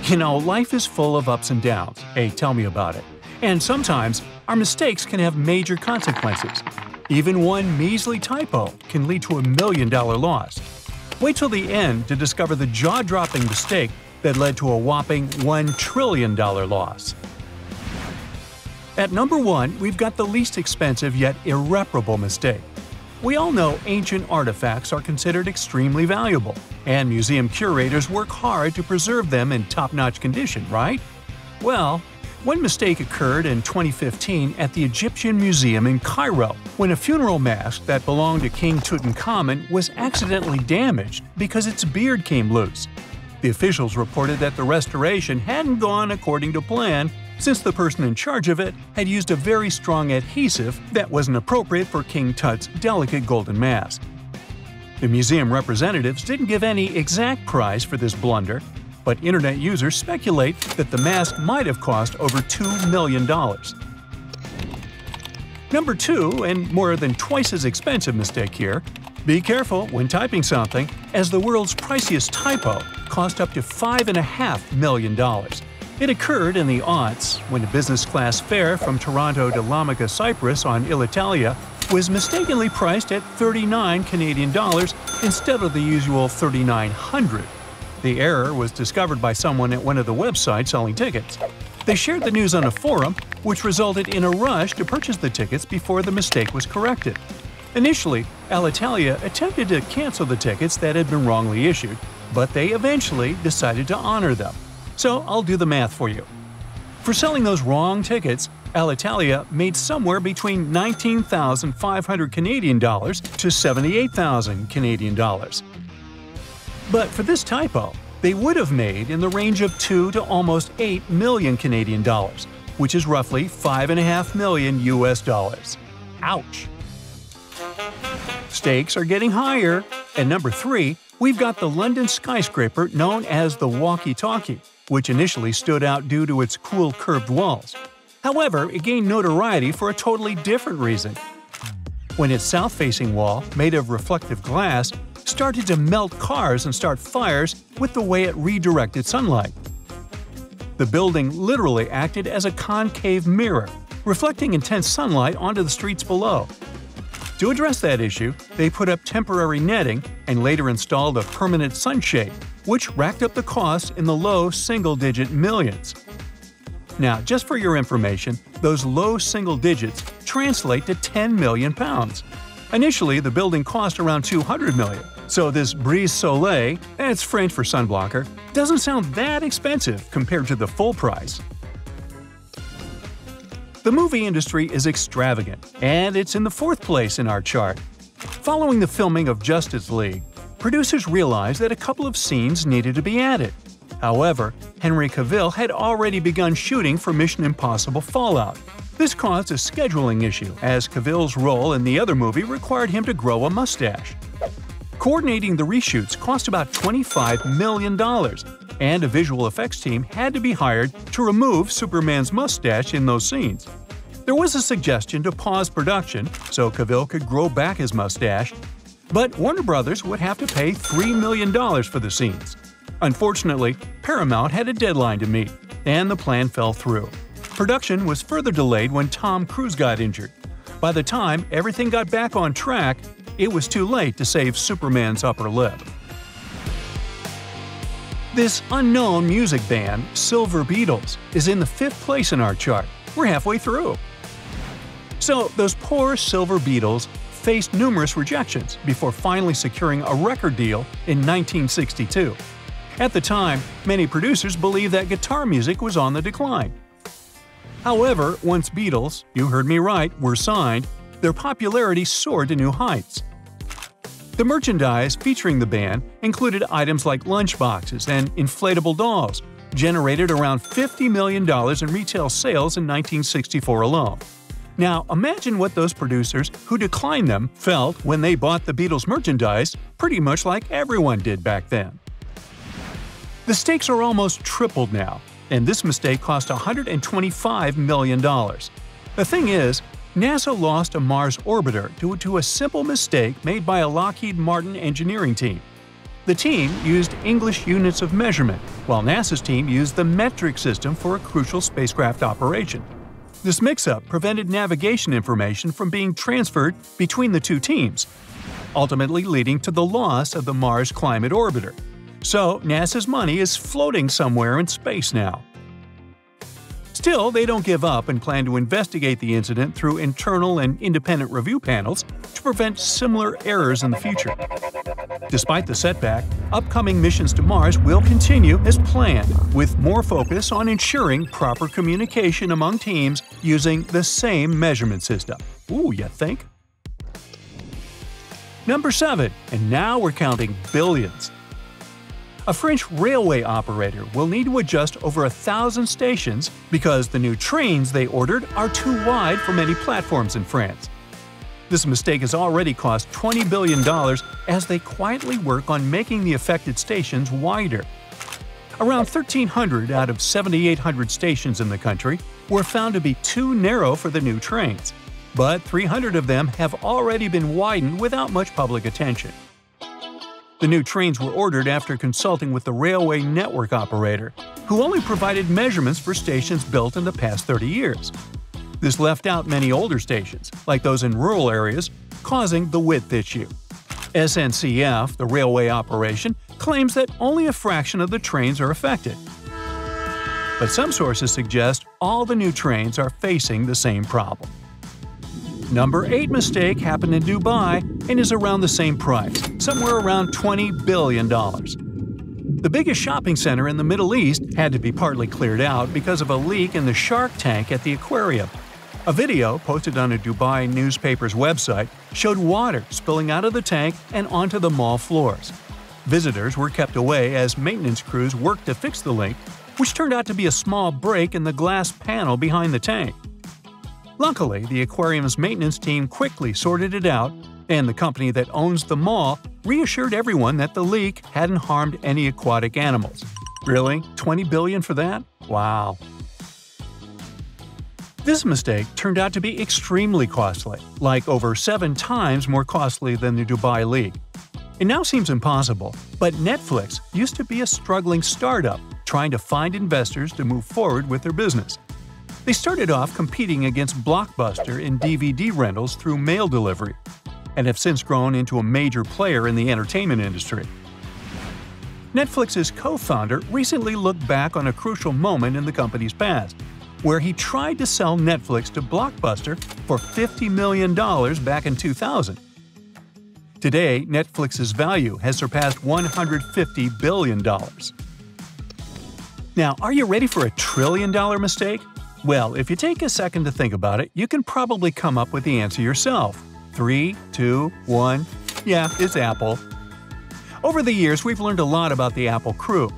You know, life is full of ups and downs. Hey, tell me about it. And sometimes, our mistakes can have major consequences. Even one measly typo can lead to a $1 million loss. Wait till the end to discover the jaw-dropping mistake that led to a whopping $1 trillion loss. At number 1, we've got the least expensive yet irreparable mistake. We all know ancient artifacts are considered extremely valuable, and museum curators work hard to preserve them in top-notch condition, right? Well, one mistake occurred in 2015 at the Egyptian Museum in Cairo when a funeral mask that belonged to King Tutankhamun was accidentally damaged because its beard came loose. The officials reported that the restoration hadn't gone according to plan since the person in charge of it had used a very strong adhesive that wasn't appropriate for King Tut's delicate golden mask. The museum representatives didn't give any exact price for this blunder, but internet users speculate that the mask might have cost over $2 million. Number 2, and more than twice as expensive mistake here, be careful when typing something, as the world's priciest typo cost up to $5.5 million. It occurred in the aughts when a business-class fare from Toronto to Lamica, Cyprus on Alitalia was mistakenly priced at 39 Canadian dollars instead of the usual 3,900. The error was discovered by someone at one of the websites selling tickets. They shared the news on a forum, which resulted in a rush to purchase the tickets before the mistake was corrected. Initially, Alitalia attempted to cancel the tickets that had been wrongly issued, but they eventually decided to honor them. So I'll do the math for you. For selling those wrong tickets, Alitalia made somewhere between 19,500 Canadian dollars to 78,000 Canadian dollars. But for this typo, they would have made in the range of 2 to almost 8 million Canadian dollars, which is roughly $5.5 million US dollars. Ouch! Stakes are getting higher. At number 3, we've got the London skyscraper known as the Walkie Talkie, which initially stood out due to its cool curved walls. However, it gained notoriety for a totally different reason. When its south-facing wall, made of reflective glass, started to melt cars and start fires with the way it redirected sunlight. The building literally acted as a concave mirror, reflecting intense sunlight onto the streets below. To address that issue, they put up temporary netting and later installed a permanent sunshade, which racked up the cost in the low single-digit millions. Now, just for your information, those low single digits translate to 10 million pounds. Initially, the building cost around 200 million, so this brise soleil, that's French for sunblocker, doesn't sound that expensive compared to the full price. The movie industry is extravagant, and it's in the 4th place in our chart. Following the filming of Justice League, producers realized that a couple of scenes needed to be added. However, Henry Cavill had already begun shooting for Mission Impossible Fallout. This caused a scheduling issue, as Cavill's role in the other movie required him to grow a mustache. Coordinating the reshoots cost about $25 million, and a visual effects team had to be hired to remove Superman's mustache in those scenes. There was a suggestion to pause production so Cavill could grow back his mustache, but Warner Brothers would have to pay $3 million for the scenes. Unfortunately, Paramount had a deadline to meet, and the plan fell through. Production was further delayed when Tom Cruise got injured. By the time everything got back on track, it was too late to save Superman's upper lip. This unknown music band, Silver Beatles, is in the 5th place in our chart. We're halfway through. So, those poor Silver Beatles faced numerous rejections before finally securing a record deal in 1962. At the time, many producers believed that guitar music was on the decline. However, once Beatles, you heard me right, were signed, their popularity soared to new heights. The merchandise featuring the band included items like lunchboxes and inflatable dolls, generated around $50 million in retail sales in 1964 alone. Now, imagine what those producers who declined them felt when they bought the Beatles merchandise, pretty much like everyone did back then. The stakes are almost tripled now, and this mistake cost $125 million. The thing is, NASA lost a Mars orbiter due to a simple mistake made by a Lockheed Martin engineering team. The team used English units of measurement, while NASA's team used the metric system for a crucial spacecraft operation. This mix-up prevented navigation information from being transferred between the two teams, ultimately leading to the loss of the Mars Climate Orbiter. So NASA's money is floating somewhere in space now. Still, they don't give up and plan to investigate the incident through internal and independent review panels to prevent similar errors in the future. Despite the setback, upcoming missions to Mars will continue as planned, with more focus on ensuring proper communication among teams using the same measurement system. Ooh, you think? Number 7, and now we're counting billions. A French railway operator will need to adjust over 1,000 stations because the new trains they ordered are too wide for many platforms in France. This mistake has already cost $20 billion as they quietly work on making the affected stations wider. Around 1,300 out of 7,800 stations in the country were found to be too narrow for the new trains, but 300 of them have already been widened without much public attention. The new trains were ordered after consulting with the railway network operator, who only provided measurements for stations built in the past 30 years. This left out many older stations, like those in rural areas, causing the width issue. SNCF, the railway operation, claims that only a fraction of the trains are affected. But some sources suggest all the new trains are facing the same problem. Number 8 mistake happened in Dubai and is around the same price, somewhere around $20 billion. The biggest shopping center in the Middle East had to be partly cleared out because of a leak in the shark tank at the aquarium. A video posted on a Dubai newspaper's website showed water spilling out of the tank and onto the mall floors. Visitors were kept away as maintenance crews worked to fix the leak, which turned out to be a small break in the glass panel behind the tank. Luckily, the aquarium's maintenance team quickly sorted it out, and the company that owns the mall reassured everyone that the leak hadn't harmed any aquatic animals. Really? $20 billion for that? Wow. This mistake turned out to be extremely costly, like over 7 times more costly than the Dubai leak. It now seems impossible, but Netflix used to be a struggling startup trying to find investors to move forward with their business. They started off competing against Blockbuster in DVD rentals through mail delivery, and have since grown into a major player in the entertainment industry. Netflix's co-founder recently looked back on a crucial moment in the company's past, where he tried to sell Netflix to Blockbuster for $50 million back in 2000. Today, Netflix's value has surpassed $150 billion. Now, are you ready for a $1 trillion mistake? Well, if you take a second to think about it, you can probably come up with the answer yourself. 3, 2, 1. Yeah, it's Apple. Over the years, we've learned a lot about the Apple crew.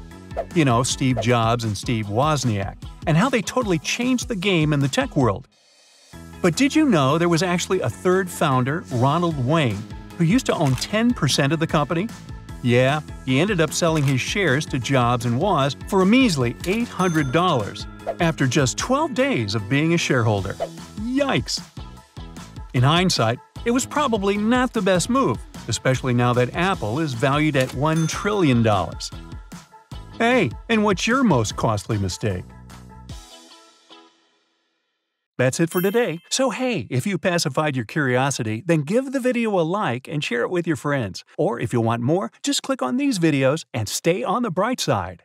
You know, Steve Jobs and Steve Wozniak, and how they totally changed the game in the tech world. But did you know there was actually a third founder, Ronald Wayne, who used to own 10% of the company? Yeah, he ended up selling his shares to Jobs and Woz for a measly $800 after just 12 days of being a shareholder. Yikes! In hindsight, it was probably not the best move, especially now that Apple is valued at $1 trillion. Hey, and what's your most costly mistake? That's it for today. So hey, if you pacified your curiosity, then give the video a like and share it with your friends. Or if you want more, just click on these videos and stay on the bright side.